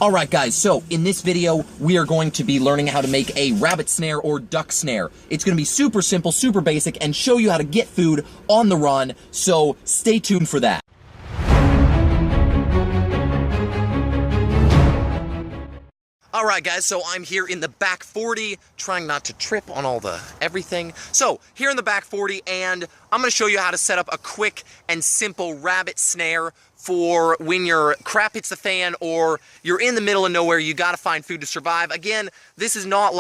Alright guys, so in this video, we are going to be learning how to make a rabbit snare or duck snare. It's going to be super simple, super basic, and show you how to get food on the run, so stay tuned for that. Alright guys, so I'm here in the back 40, trying not to trip on all the everything. So, here in the back 40, and I'm going to show you how to set up a quick and simple rabbit snare for when your crap hits the fan or you're in the middle of nowhere, you gotta find food to survive. Again, this is not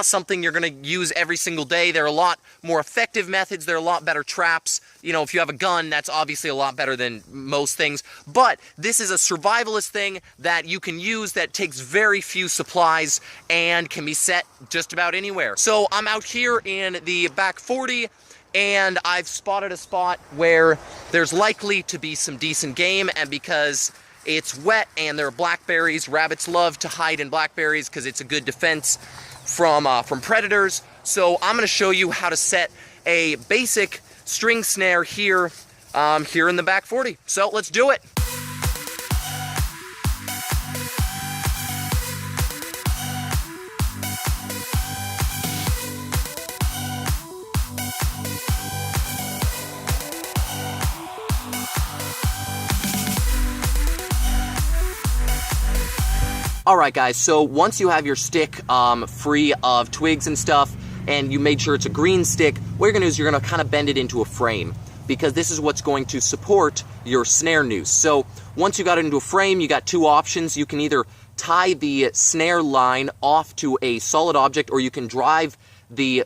something you're gonna use every single day. There are a lot more effective methods, there are a lot better traps. You know, if you have a gun, that's obviously a lot better than most things. But this is a survivalist thing that you can use that takes very few supplies and can be set just about anywhere. So I'm out here in the back 40, and I've spotted a spot where there's likely to be some decent game, and because it's wet and there are blackberries, rabbits love to hide in blackberries because it's a good defense from predators. So I'm going to show you how to set a basic string snare here, here in the back 40. So let's do it. Alright guys, so once you have your stick free of twigs and stuff, and you made sure it's a green stick, what you're going to do is you're going to kind of bend it into a frame, because this is what's going to support your snare noose. So once you got it into a frame, you got two options. You can either tie the snare line off to a solid object, or you can drive the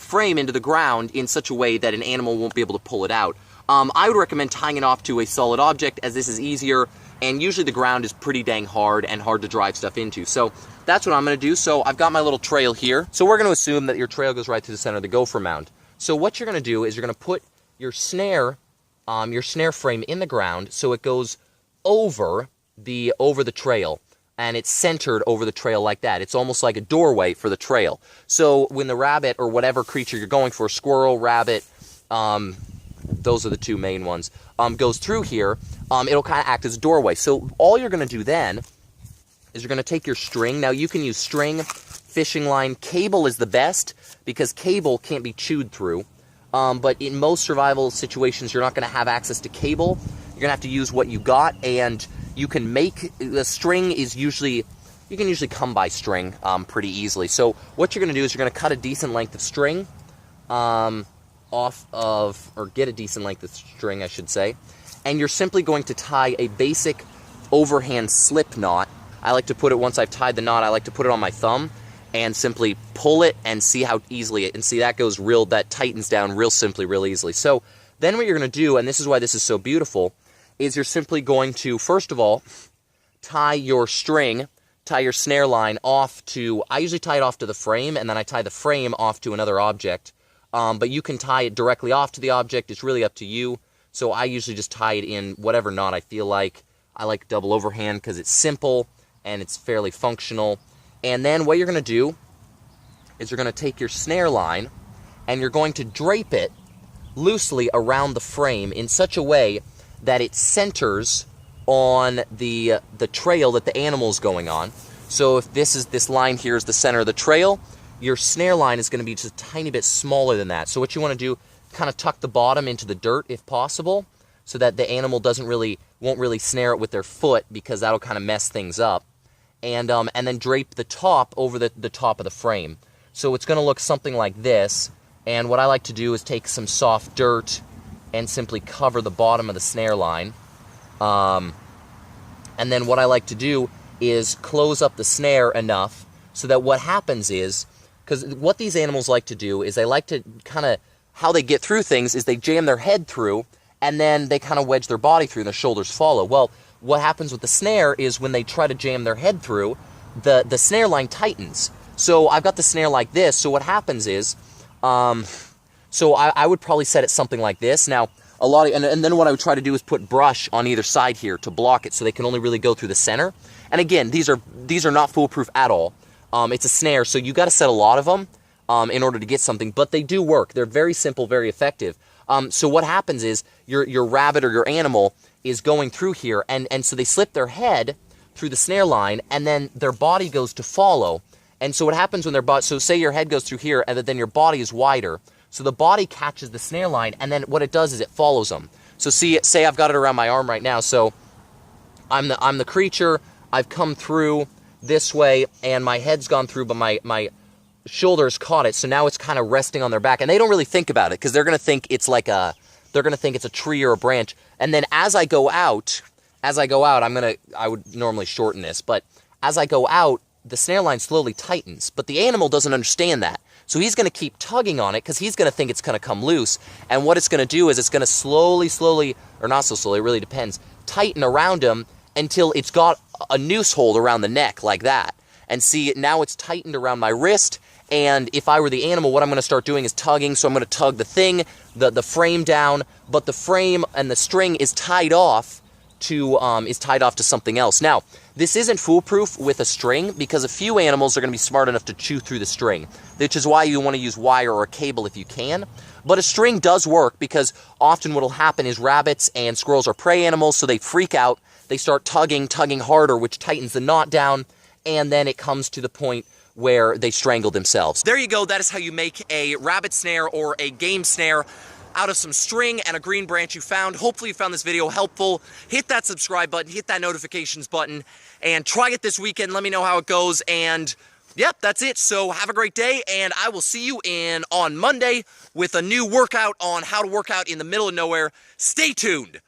frame into the ground in such a way that an animal won't be able to pull it out. I would recommend tying it off to a solid object, as this is easier, and usually the ground is pretty dang hard and hard to drive stuff into. So that's what I'm going to do. So I've got my little trail here. So we're going to assume that your trail goes right through the center of the gopher mound. So what you're going to do is you're going to put your snare frame in the ground so it goes over the trail, and it's centered over the trail like that. It's almost like a doorway for the trail. So when the rabbit or whatever creature you're going for, squirrel, rabbit, those are the two main ones, goes through here, it'll kind of act as a doorway. So all you're going to do then is you're going to take your string. Now you can use string, fishing line, cable is the best because cable can't be chewed through. But in most survival situations, you're not going to have access to cable. You're going to have to use what you got, and you can make, the string is usually, you can usually come by string pretty easily. So what you're going to do is you're going to cut a decent length of string, off of, or get a decent length of string, I should say, and you're simply going to tie a basic overhand slip knot. I like to put it, once I've tied the knot, I like to put it on my thumb and simply pull it and see how easily it, and see that goes that tightens down real simply, real easily. So then what you're going to do, and this is why this is so beautiful, is you're simply going to, first of all, tie your snare line off to, I usually tie it off to the frame, and then I tie the frame off to another object. But you can tie it directly off to the object. It's really up to you. So I usually just tie it in whatever knot I feel like. I like double overhand because it's simple and it's fairly functional. And then what you're going to do is you're going to take your snare line and you're going to drape it loosely around the frame in such a way that it centers on the trail that the animal's going on. So if this line here is the center of the trail, your snare line is going to be just a tiny bit smaller than that. So what you want to do, kind of tuck the bottom into the dirt if possible, so that the animal won't really snare it with their foot, because that'll kind of mess things up. And then drape the top over the top of the frame. So it's going to look something like this. And what I like to do is take some soft dirt and simply cover the bottom of the snare line. And then what I like to do is close up the snare enough so that what happens is, because what these animals like to do is they like to kind of, how they get through things is they jam their head through, and then they kind of wedge their body through, and their shoulders follow. Well, what happens with the snare is when they try to jam their head through, the snare line tightens. So I've got the snare like this, so what happens is, so I would probably set it something like this. Now, and then what I would try to do is put brush on either side here to block it so they can only really go through the center. And again, these are not foolproof at all. It's a snare, so you got to set a lot of them in order to get something, but they do work. They're very simple, very effective. So what happens is your rabbit or your animal is going through here, and so they slip their head through the snare line, and then their body goes to follow. And so what happens when their body, so say your head goes through here, and then your body is wider. So the body catches the snare line, and then what it does is it follows them. So say I've got it around my arm right now, so I'm the creature, I've come through this way, and my head's gone through, but my shoulders caught it, so now it's kind of resting on their back, and they don't really think about it, because they're going to think it's like they're going to think it's a tree or a branch, and then as I go out, I would normally shorten this, but as I go out, the snare line slowly tightens, but the animal doesn't understand that. So he's going to keep tugging on it because he's going to think it's going to come loose. And what it's going to do is it's going to slowly, or not so slowly, it really depends, tighten around him until it's got a noose hold around the neck like that. And see, now it's tightened around my wrist. And if I were the animal, what I'm going to start doing is tugging. So I'm going to tug the thing, the frame down, but the frame and the string is tied off to something else. Now, this isn't foolproof with a string because a few animals are going to be smart enough to chew through the string, which is why you want to use wire or a cable if you can. But a string does work because often what will happen is rabbits and squirrels are prey animals, so they freak out, they start tugging harder, which tightens the knot down, and then it comes to the point where they strangle themselves. There you go, that is how you make a rabbit snare or a game snare out of some string and a green branch you found. Hopefully you found this video helpful. Hit that subscribe button, hit that notifications button, and try it this weekend. Let me know how it goes, and yep, that's it. So have a great day, and I will see you on Monday with a new workout on how to work out in the middle of nowhere. Stay tuned.